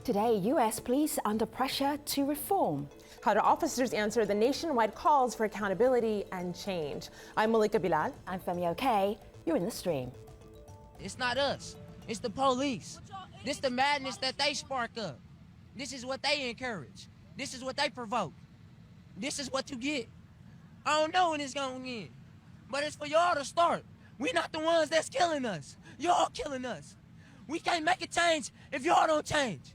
Today, U.S. police under pressure to reform. How do officers answer the nationwide calls for accountability and change? I'm Malika Bilal. I'm Femi OK. You're in the stream. It's not us. It's the police. This the madness that they spark up. This is what they encourage. This is what they provoke. This is what you get. I don't know when it's gonna end, but it's for y'all to start. We're not the ones that's killing us. Y'all killing us. We can't make a change if y'all don't change.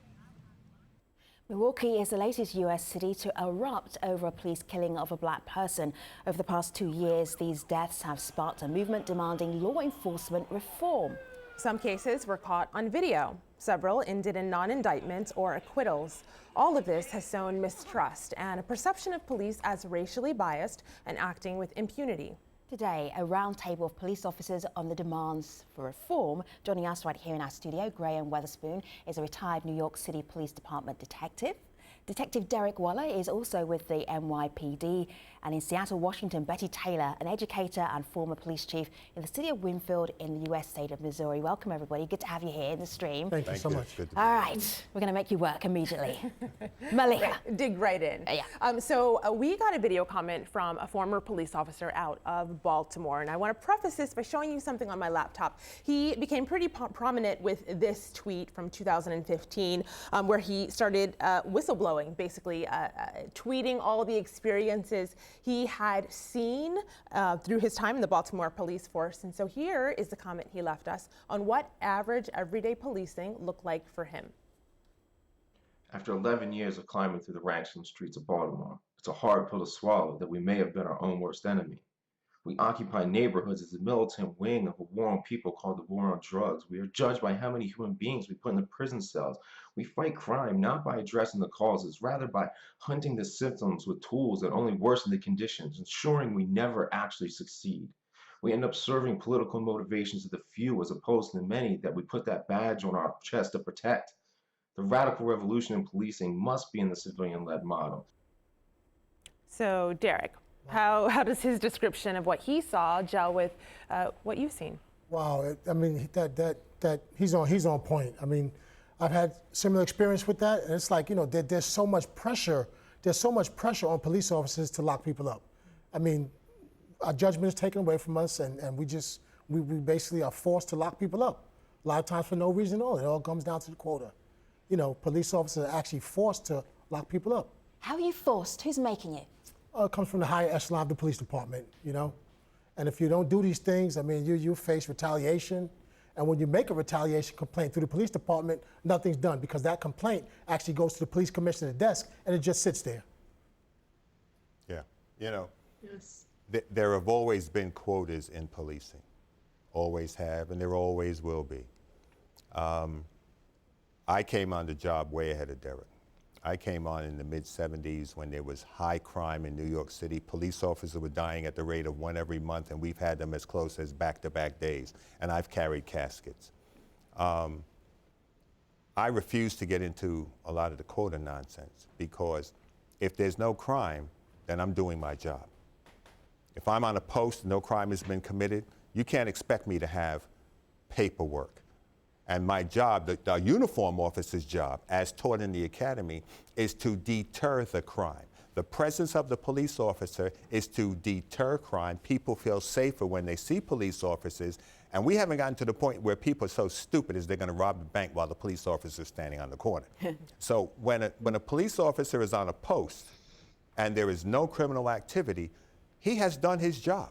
Milwaukee is the latest U.S. city to erupt over a police killing of a black person. Over the past 2 years, these deaths have sparked a movement demanding law enforcement reform. Some cases were caught on video. Several ended in non-indictments or acquittals. All of this has sown mistrust and a perception of police as racially biased and acting with impunity. Today, a roundtable of police officers on the demands for reform. Joining us right here in our studio, Graham Weatherspoon is a retired New York City Police Department detective. Detective Derek Waller is also with the NYPD. And in Seattle, Washington, Betty Taylor, an educator and former police chief in the city of Winfield in the U.S. state of Missouri. Welcome, everybody. Good to have you here in the stream. Thank you so much. All right, we're going to make you work immediately. Malika. Dig right in. Yeah. We got a video comment from a former police officer out of Baltimore, and I want to preface this by showing you something on my laptop. He became pretty prominent with this tweet from 2015, where he started whistleblowing, basically tweeting all the experiences he had seen through his time in the Baltimore police force. And so here is the comment he left us on what average everyday policing looked like for him. After 11 years of climbing through the ranks and streets of Baltimore, it's a hard pill to swallow that we may have been our own worst enemy. We occupy neighborhoods as a militant wing of a war on people called the war on drugs. We are judged by how many human beings we put in the prison cells. We fight crime not by addressing the causes, rather by hunting the symptoms with tools that only worsen the conditions, ensuring we never actually succeed. We end up serving political motivations of the few as opposed to the many that we put that badge on our chest to protect. The radical revolution in policing must be in the civilian-led model. So, Derek, how does his description of what he saw gel with what you've seen? Wow, I mean, that he's on point. I mean, I've had similar experience with that, and it's like, you know, there's so much pressure. There's so much pressure on police officers to lock people up. I mean, our judgment is taken away from us, and we basically are forced to lock people up. A lot of times for no reason at all. It all comes down to the quota. You know, police officers are actually forced to lock people up. How are you forced? Who's making it? It comes from the higher echelon of the police department, you know? And if you don't do these things, I mean, you face retaliation. And when you make a retaliation complaint through the police department, nothing's done because that complaint actually goes to the police commissioner's desk and it just sits there. Yeah, you know, yes. There have always been quotas in policing, always have, and there always will be. I came on the job way ahead of Derek. I came on in the mid-'70s when there was high crime in New York City. Police officers were dying at the rate of one every month, and we've had them as close as back-to-back days, and I've carried caskets. I refuse to get into a lot of the quota nonsense because if there's no crime, then I'm doing my job. If I'm on a post, no crime has been committed, you can't expect me to have paperwork. And my job, the uniform officer's job, as taught in the academy, is to deter the crime. The presence of the police officer is to deter crime. People feel safer when they see police officers, and we haven't gotten to the point where people are so stupid as they're going to rob the bank while the police officer is standing on the corner. So when a police officer is on a post and there is no criminal activity, he has done his job.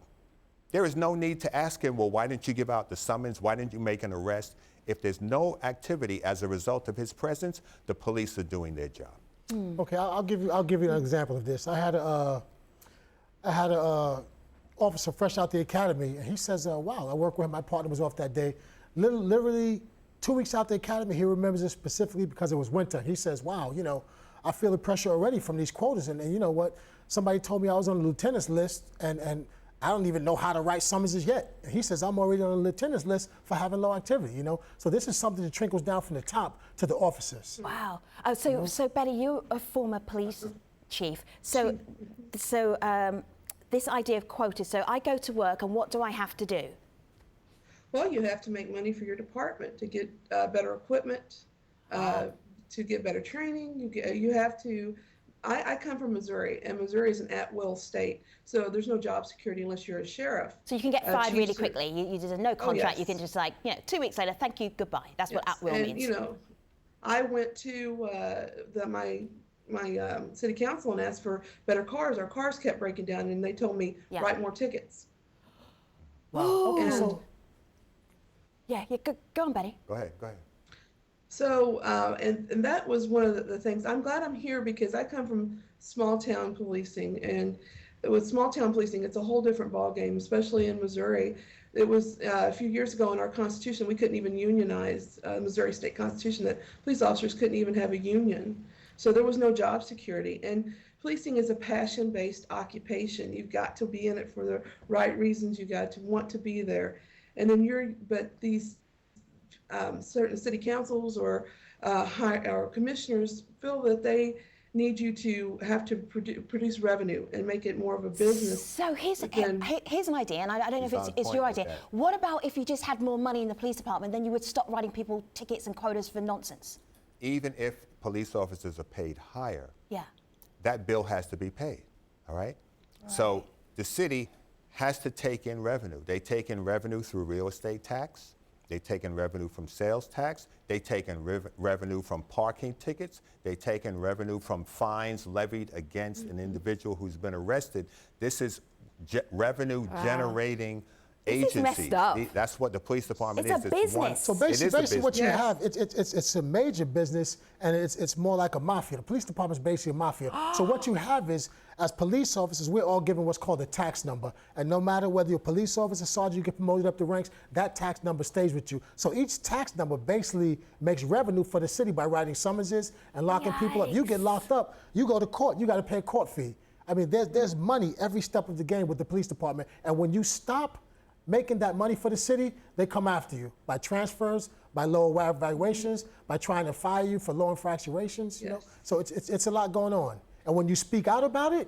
There is no need to ask him, well, why didn't you give out the summons? Why didn't you make an arrest? If there's no activity as a result of his presence, the police are doing their job. Okay, I'll give you an example of this. I had a officer fresh out the academy, and he says, wow, I worked with him, my partner was off that day. Literally 2 weeks out the academy, he remembers it specifically because it was winter. He says, wow, you know, I feel the pressure already from these quotas, and you know what? Somebody told me I was on the lieutenant's list, and I don't even know how to write summonses yet. And he says, I'm already on the lieutenant's list for having low activity, you know? So this is something that trickles down from the top to the officers. Wow. So Betty, you're a former police chief. So this idea of quotas, so I go to work and what do I have to do? Well, you have to make money for your department to get better equipment, to get better training. You have to. I come from Missouri, and Missouri is an at-will state, so there's no job security unless you're a sheriff. So you can get fired really chief, quickly. You did a no contract. yes. You can just 2 weeks later, thank you, goodbye. That's what Yes. at will And, means. I went to my city council and asked for better cars. Our cars kept breaking down, and they told me write more tickets. Wow. Okay, And so Yeah, go on, Betty. Go ahead. so and that was one of the things. I'm glad I'm here because I come from small town policing, and with small town policing, it's a whole different ballgame, especially in Missouri. It was a few years ago in our Constitution, we couldn't even unionize, Missouri State Constitution, that police officers couldn't even have a union. So there was no job security. And policing is a passion-based occupation. You've got to be in it for the right reasons. You've got to want to be there. And then but these certain city councils or commissioners feel that they need you to have to produce revenue and make it more of a business. So here's an idea, and I don't know if it's your idea. What about if you just had more money in the police department, then you would stop writing people tickets and quotas for nonsense? Even if police officers are paid higher, Yeah. that bill has to be paid, all right? So the city has to take in revenue. They take in revenue through real estate tax. They take in revenue from sales tax. They take in revenue from parking tickets. They take in revenue from fines levied against an individual who's been arrested. This is revenue generating agency. This is messed up. That's what the police department It's is. a business. So basically what you have, it's a major business, and it's more like a mafia. The police department is basically a mafia. So what you have is, as police officers, we're all given what's called a tax number. And no matter whether you're a police officer, sergeant, you get promoted up the ranks, that tax number stays with you. So each tax number basically makes revenue for the city by writing summonses and locking people up. You get locked up, you go to court, you got to pay a court fee. I mean, there's money every step of the game with the police department. And when you stop making that money for the city, they come after you by transfers, by lower valuations, by trying to fire you for low infractions. You know, so it's a lot going on. And when you speak out about it,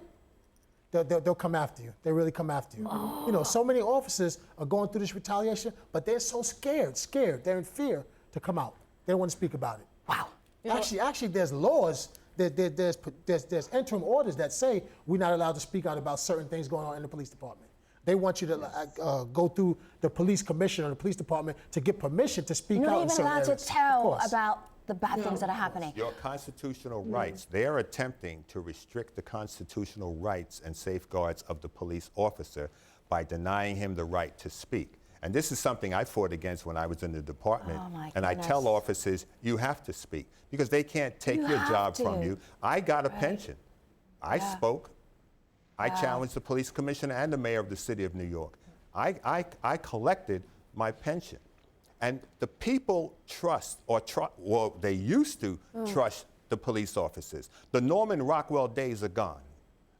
they'll come after you. They really come after you. Oh. You know, so many officers are going through this retaliation, but they're so scared. They're in fear to come out. They don't want to speak about it. Wow. Actually, there's laws. There's interim orders that say we're not allowed to speak out about certain things going on in the police department. They want you to go through the police commissioner or the police department to get permission to speak out. You're in not even certain allowed areas. to tell about the bad things that are happening. Your constitutional rights, they are attempting to restrict the constitutional rights and safeguards of the police officer by denying him the right to speak. And this is something I fought against when I was in the department. Oh my and I goodness. tell officers, you have to speak because they can't take your job from you. I got a pension. I spoke. I challenged the police commissioner and the mayor of the city of New York. I collected my pension. And the people well, they used to trust the police officers. The Norman Rockwell days are gone.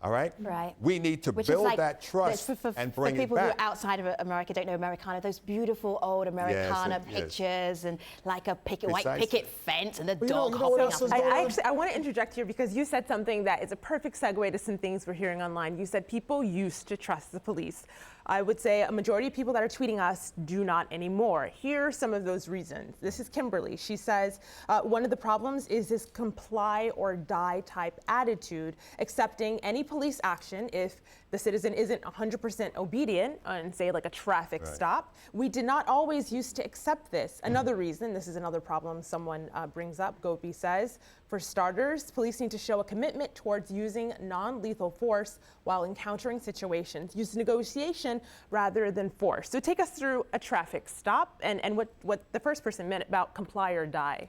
All right? Right. We need to build that trust and bring it back. For people who are outside of America, don't know Americana, those beautiful old Americana pictures and like a white picket fence and the dog hopping up. I want to interject here because you said something that is a perfect segue to some things we're hearing online. You said people used to trust the police. I would say a majority of people that are tweeting us do not anymore. Here are some of those reasons. This is Kimberly. She says, one of the problems is this comply or die type attitude, accepting any police action if the citizen isn't 100% obedient on, say, like a traffic stop. We did not always used to accept this. Another reason, this is another problem someone brings up, Gopi says, for starters, police need to show a commitment towards using non-lethal force while encountering situations. Use negotiation rather than force. So take us through a traffic stop and what the first person meant about comply or die.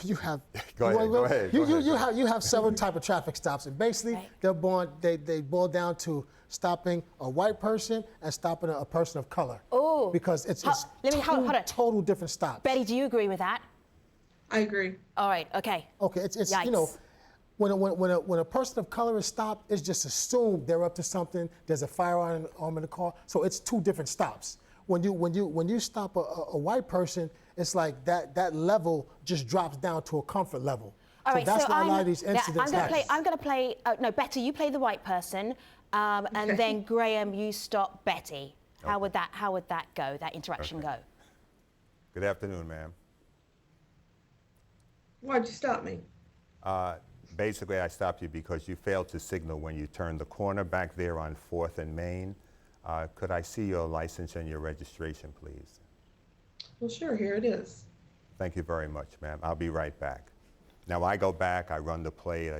You have Go ahead. You have several type of traffic stops, and basically they boil down to stopping a white person and stopping a person of color. Oh, because it's hold on. Total different stops. Betty, do you agree with that? I agree. All right. Okay. Okay. It's Yikes. You know, when a person of color is stopped, it's just assumed they're up to something. There's a firearm in the car, so it's two different stops. When you stop a white person, it's like that level just drops down to a comfort level. All right, that's so why a lot of these incidents happen. I'm going to play. No, Betty, you play the white person, and then Graham, you stop Betty. How would that go? That interaction go? Good afternoon, ma'am. Why'd you stop me? Basically, I stopped you because you failed to signal when you turned the corner back there on 4th and Main. Could I see your license and your registration, please? Well, sure, here it is. Thank you very much, ma'am. I'll be right back. Now, I go back, I run the plate.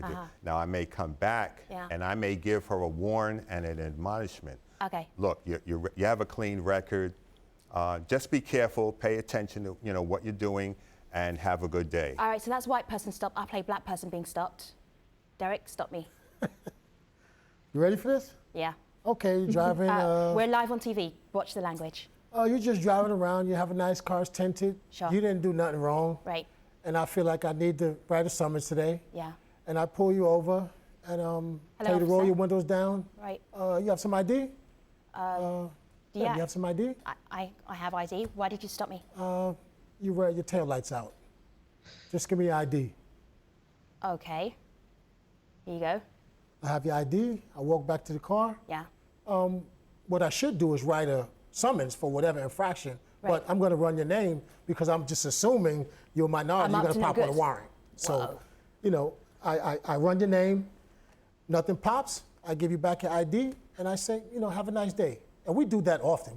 Now, I may come back, and I may give her a warn and an admonishment. Okay. Look, you have a clean record. Just be careful, pay attention to what you're doing, and have a good day. All right, so that's white person stopped. I play black person being stopped. Derek, stop me. You ready for this? Yeah. Okay, you're driving. We're live on TV. Watch the language. You're just driving around. You have a nice car, it's tinted. Sure. You didn't do nothing wrong. Right. And I feel like I need to write a summons today. Yeah. And I pull you over and tell you to roll officer. your windows down. Right. You have some ID? Yeah. You have some ID? I have ID. Why did you stop me? You wear your tail lights out. Just give me your ID. Okay. Here you go. I have your ID. I walk back to the car. Yeah. What I should do is write a summons for whatever infraction, Right. but I'm going to run your name because I'm just assuming you're a minority. I'm You're up going to to no pop on a good. warrant. So, Whoa. you know, I run your name. Nothing pops. I give you back your ID, and I say, have a nice day. And we do that often.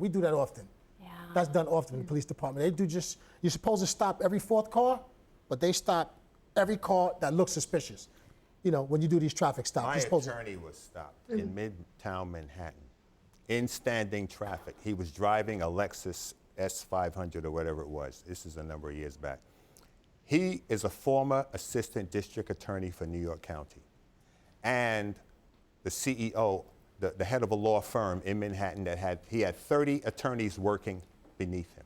Yeah. That's done often in the police department. They do just, you're supposed to stop every 4th car, but they stop every car that looks suspicious. When you do these traffic stops. My you're supposed attorney was stopped in Midtown Manhattan in standing traffic. He was driving a Lexus S500 or whatever it was. This is a number of years back. He is a former assistant district attorney for New York County and the CEO, the head of a law firm in Manhattan that had 30 attorneys working beneath him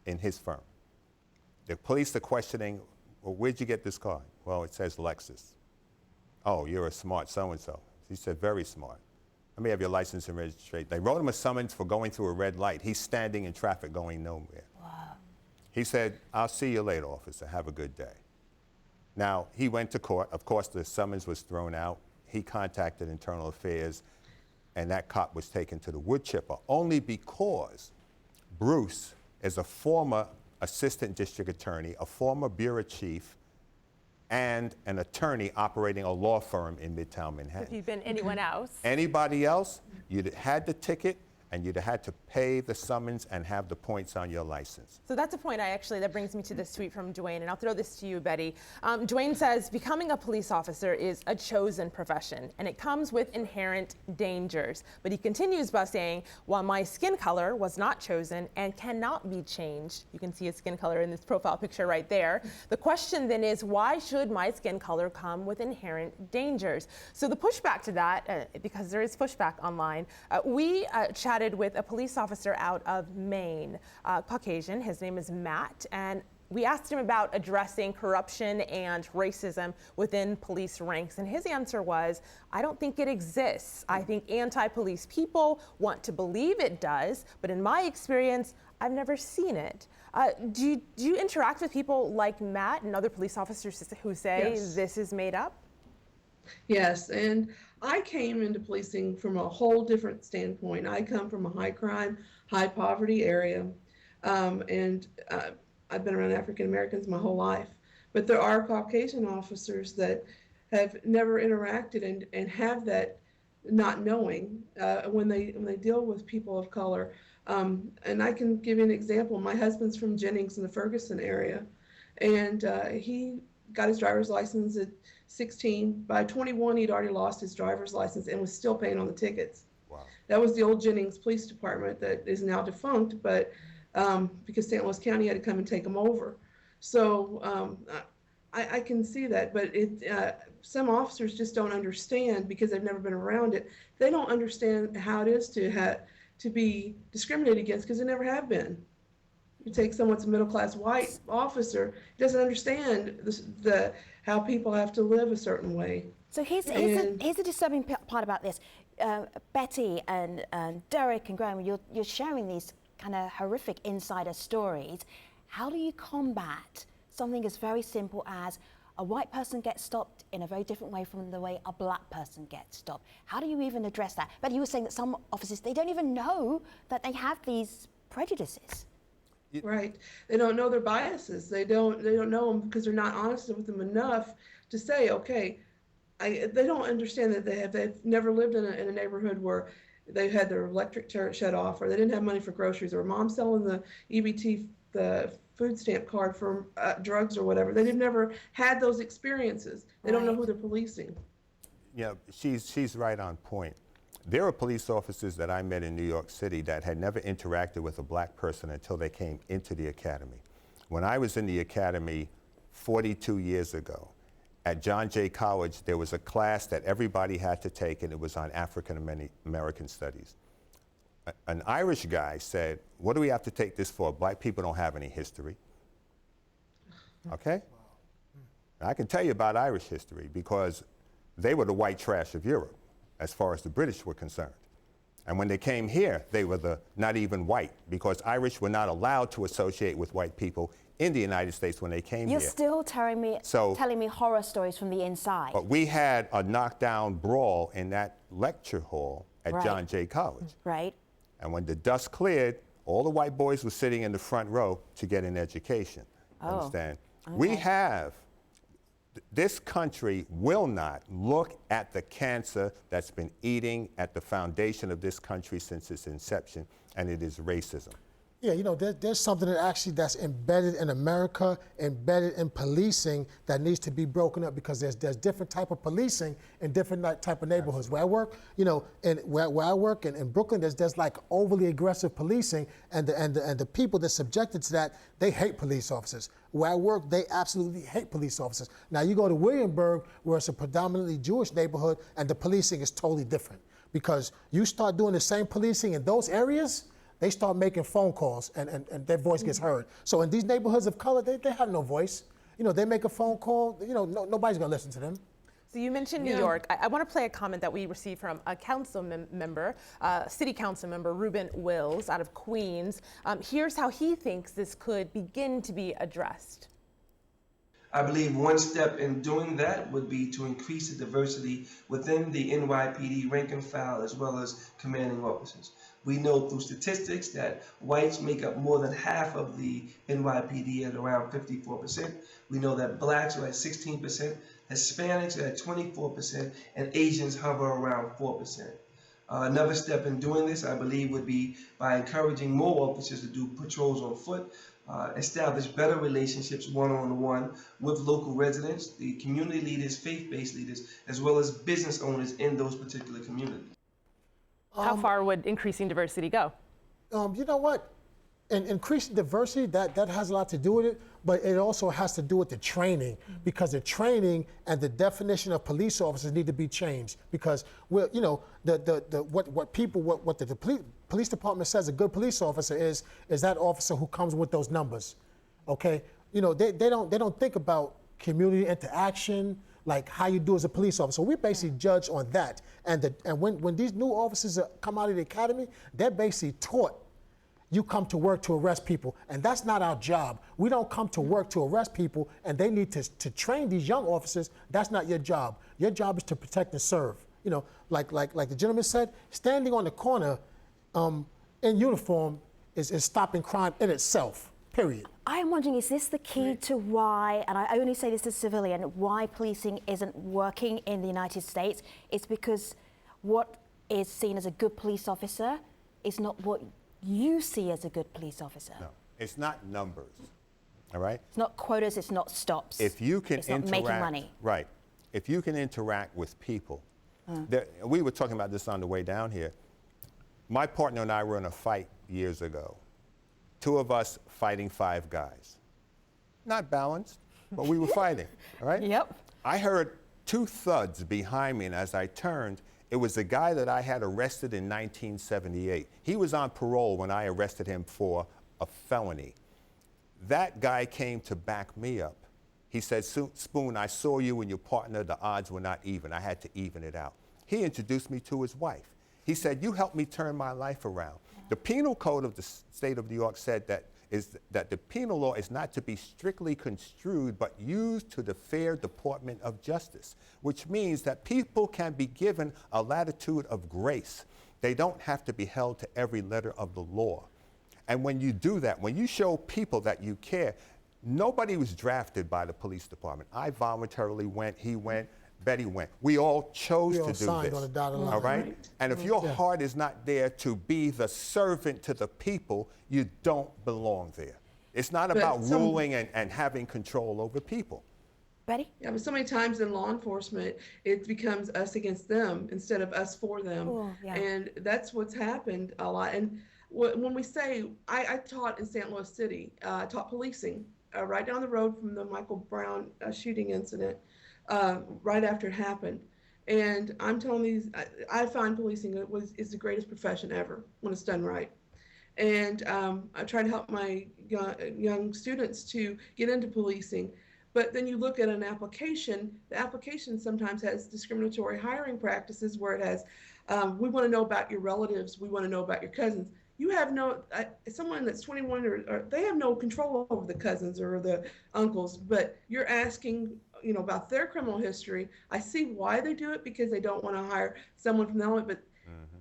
in his firm. The police are questioning, well, where'd you get this car? Well, it says Lexus. Oh, you're a smart so-and-so. He said, very smart. Let me have your license and registration. They wrote him a summons for going through a red light. He's standing in traffic going nowhere. Wow. He said, I'll see you later, officer. Have a good day. Now, he went to court. Of course, the summons was thrown out. He contacted Internal Affairs, and that cop was taken to the wood chipper only because Bruce is a former assistant district attorney, a former bureau chief, and an attorney operating a law firm in Midtown Manhattan. If you've been anyone else. Anybody else, you'd had the ticket and you'd have had to pay the summons and have the points on your license. So that's a point that brings me to this tweet from Dwayne, and I'll throw this to you, Betty. Dwayne says, becoming a police officer is a chosen profession, and it comes with inherent dangers. But he continues by saying, while my skin color was not chosen and cannot be changed, you can see his skin color in this profile picture right there, the question then is, why should my skin color come with inherent dangers? So the pushback to that, because there is pushback online, we chatted with a police officer out of Maine, Caucasian. His name is Matt, and we asked him about addressing corruption and racism within police ranks, and his answer was, I don't think it exists. I think anti-police people want to believe it does, but in my experience, I've never seen it. Do you interact with people like Matt and other police officers who say this is made up? Yes, and I came into policing from a whole different standpoint. I come from a high crime, high poverty area, and I've been around African Americans my whole life. But there are Caucasian officers that have never interacted and have that not knowing when they deal with people of color. And I can give you an example. My husband's from Jennings in the Ferguson area, and he got his driver's license at 16. By 21, he'd already lost his driver's license and was still paying on the tickets. Wow. That was the old Jennings Police Department that is now defunct, but because St. Louis County had to come and take them over. So I can see that, but some officers just don't understand because they've never been around it. They don't understand how it is to be discriminated against because they never have been. You take someone that's a middle-class white officer, doesn't understand how people have to live a certain way. So here's the disturbing part about this. Betty and Derek and Graham, you're sharing these kind of horrific insider stories. How do you combat something as very simple as a white person gets stopped in a very different way from the way a black person gets stopped? How do you even address that? But you were saying that some officers, they don't even know that they have these prejudices. Right. They don't know their biases. They don't know them because they're not honest with them enough to say, okay, they don't understand that they've never lived in a neighborhood where they had their electric shut off, or they didn't have money for groceries, or mom's selling the EBT, the food stamp card for drugs or whatever. They've never had those experiences. They don't know Right. who they're policing. Yeah, she's right on point. There are police officers that I met in New York City that had never interacted with a black person until they came into the academy. When I was in the academy 42 years ago, at John Jay College, there was a class that everybody had to take, and it was on African American studies. An Irish guy said, "What do we have to take this for? Black people don't have any history." Okay? Now, I can tell you about Irish history because they were the white trash of Europe as far as the British were concerned. And when they came here, they were not even white, because Irish were not allowed to associate with white people in the United States when they came You're here. still telling me horror stories from the inside. But we had a knockdown brawl in that lecture hall at Right. John Jay College. Right. And when the dust cleared, all the white boys were sitting in the front row to get an education. Understand? We have, this country will not look at the cancer that's been eating at the foundation of this country since its inception, and it is racism. Yeah, there's something that's embedded in America, embedded in policing, that needs to be broken up, because there's different type of policing in different type of neighborhoods. Where I work, and where I work in Brooklyn, there's like overly aggressive policing, and the people that subjected to that, they hate police officers. Where I work, they absolutely hate police officers. Now you go to Williamsburg, where it's a predominantly Jewish neighborhood, and the policing is totally different, because you start doing the same policing in those areas, they start making phone calls, and their voice gets heard. So in these neighborhoods of color, they have no voice. They make a phone call, nobody's gonna listen to them. So you mentioned New York. I want to play a comment that we received from a council member, city council member, Ruben Wills out of Queens. Here's how he thinks this could begin to be addressed. I believe one step in doing that would be to increase the diversity within the NYPD rank and file, as well as commanding officers. We know through statistics that whites make up more than half of the NYPD at around 54%. We know that blacks are at 16%, Hispanics are at 24%, and Asians hover around 4%. Another step in doing this, I believe, would be by encouraging more officers to do patrols on foot, establish better relationships one-on-one with local residents, the community leaders, faith-based leaders, as well as business owners in those particular communities. How far would increasing diversity go? You know what? And increasing diversity, that has a lot to do with it, but it also has to do with the training, because the training and the definition of police officers need to be changed, because what the police department says a good police officer is that officer who comes with those numbers. Okay? They don't think about community interaction, like how you do as a police officer. We basically judge on that. And when these new officers come out of the academy, they're basically taught, you come to work to arrest people, and that's not our job. We don't come to work to arrest people, and they need to train these young officers. That's not your job. Your job is to protect and serve. Like the gentleman said, standing on the corner in uniform is stopping crime in itself, period. I'm wondering, is this the key to why, and I only say this as a civilian, why policing isn't working in the United States? It's because what is seen as a good police officer is not what you see as a good police officer. No, it's not numbers, all right? It's not quotas, it's not stops. If you can it's not making money. Right. If you can interact with people, we were talking about this on the way down here. My partner and I were in a fight years ago. 2 of us fighting 5 guys. Not balanced, but we were fighting, all right? Yep. I heard 2 thuds behind me, and as I turned, it was the guy that I had arrested in 1978. He was on parole when I arrested him for a felony. That guy came to back me up. He said, "Spoon, I saw you and your partner, the odds were not even. I had to even it out." He introduced me to his wife. He said, "You helped me turn my life around." The penal code of the state of New York said that the penal law is not to be strictly construed, but used to the fair deportment of justice, which means that people can be given a latitude of grace. They don't have to be held to every letter of the law. And when you do that, when you show people that you care, nobody was drafted by the police department. I voluntarily went, he went, Betty went. We all chose to do signed this. on the dotted line. All right? And if your heart is not there to be the servant to the people, you don't belong there. It's not about ruling and having control over people. Betty? Yeah, but so many times in law enforcement, it becomes us against them instead of us for them. Oh, yeah. And that's what's happened a lot. And when we say, I taught in St. Louis City, I taught policing right down the road from the Michael Brown shooting incident, right after it happened. And I'm telling these, I find policing is the greatest profession ever when it's done right. And I try to help my young students to get into policing. But then you look at an application, the application sometimes has discriminatory hiring practices where it has, we want to know about your relatives, we want to know about your cousins. You have no, someone that's 21 or they have no control over the cousins or the uncles, but you're asking, you know, about their criminal history. I see why they do it, because they don't want to hire someone from the element, but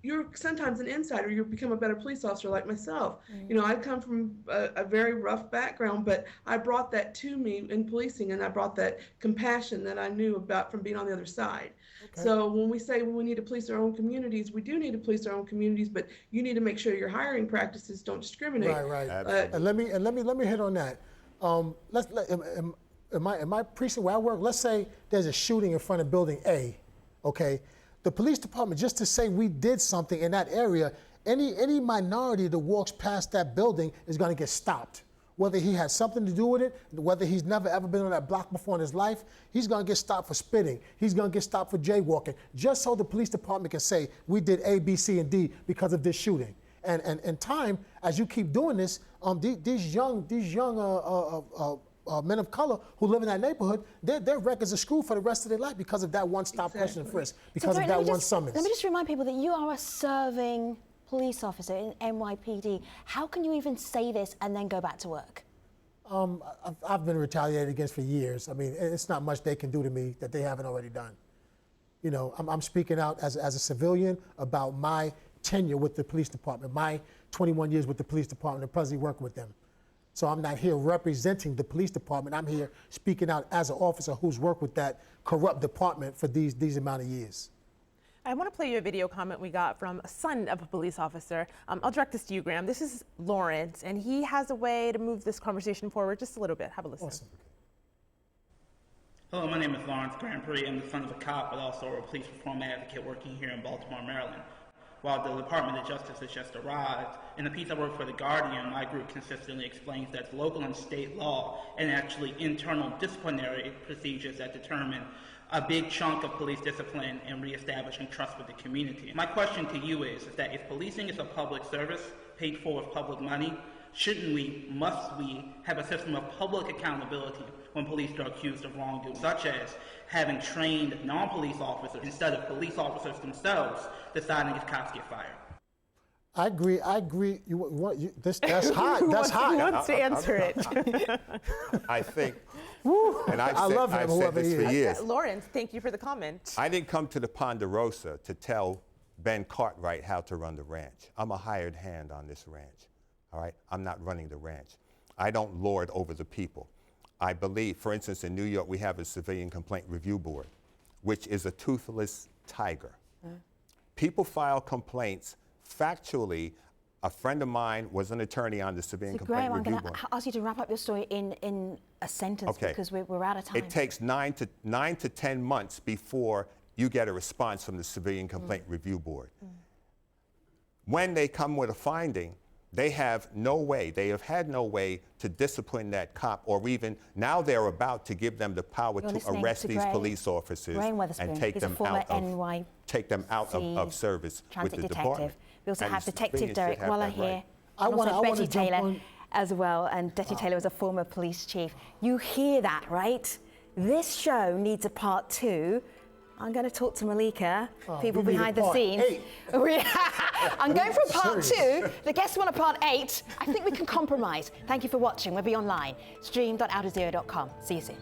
you're sometimes an insider. You become a better police officer like myself. You know, I come from a very rough background, but I brought that to me in policing, and I brought that compassion that I knew about from being on the other side. So when we say we need to police our own communities, we do need to police our own communities, but you need to make sure your hiring practices don't discriminate. Right. And let me hit on that. In my precinct where I work, let's say there's a shooting in front of building A, okay? The police department, just to say we did something in that area, any minority that walks past that building is going to get stopped. Whether he has something to do with it, whether he's never ever been on that block before in his life, he's going to get stopped for spitting. He's going to get stopped for jaywalking, just so the police department can say we did A, B, C, and D because of this shooting. And in time, as you keep doing this, these young men of color who live in that neighborhood, their records are screwed for the rest of their life because of that one stop, question, and frisk, because of that one summons. Let me just remind people that you are a serving police officer in NYPD. How can you even say this and then go back to work? I've been retaliated against for years. I mean, it's not much they can do to me that they haven't already done. You know, I'm speaking out as a civilian about my tenure with the police department, my 21 years with the police department, and presently working with them. So I'm not here representing the police department. I'm here speaking out as an officer who's worked with that corrupt department for these amount of years. I want to play you a video comment we got from a son of a police officer. I'll direct this to you, Graham. This is Lawrence, and he has a way to move this conversation forward just a little bit. Have a listen. Awesome. Hello, my name is Lawrence Grand Prix. I'm the son of a cop, but also a police reform advocate working here in Baltimore, Maryland. While the Department of Justice has just arrived, in the piece I work for The Guardian, my group consistently explains that local and state law and actually internal disciplinary procedures that determine a big chunk of police discipline and reestablishing trust with the community. My question to you is that if policing is a public service paid for with public money, must we have a system of public accountability when police are accused of wrongdoing, such as having trained non-police officers instead of police officers themselves deciding if cops get fired? I agree. That's hot. That's hot. Who wants to answer it? I think, and I love him, I've said whoever this he for is. years. Lawrence, thank you for the comment. I didn't come to the Ponderosa to tell Ben Cartwright how to run the ranch. I'm a hired hand on this ranch, all right? I'm not running the ranch. I don't lord over the people. I believe, for instance, in New York, we have a civilian complaint review board, which is a toothless tiger. People file complaints. Factually, a friend of mine was an attorney on the civilian complaint Graham, review I'm board. going to ask you to wrap up your story in a sentence because we're out of time. It takes 9 to 10 months before you get a response from the civilian complaint review board. When they come with a finding, they have no way, they have had no way to discipline that cop, or even now they're about to give them the power to arrest these police officers and take them out of service with the department. We also have Detective Derek Waller here. I also want Betty to jump Taylor on. as well, and Betty Taylor was a former police chief. You hear that, right? This show needs a part 2. I'm going to talk to Malika, people behind the scenes. I'm going for a part 2. The guests want a part 8. I think we can compromise. Thank you for watching. We'll be online. Stream.aljazeera.com. See you soon.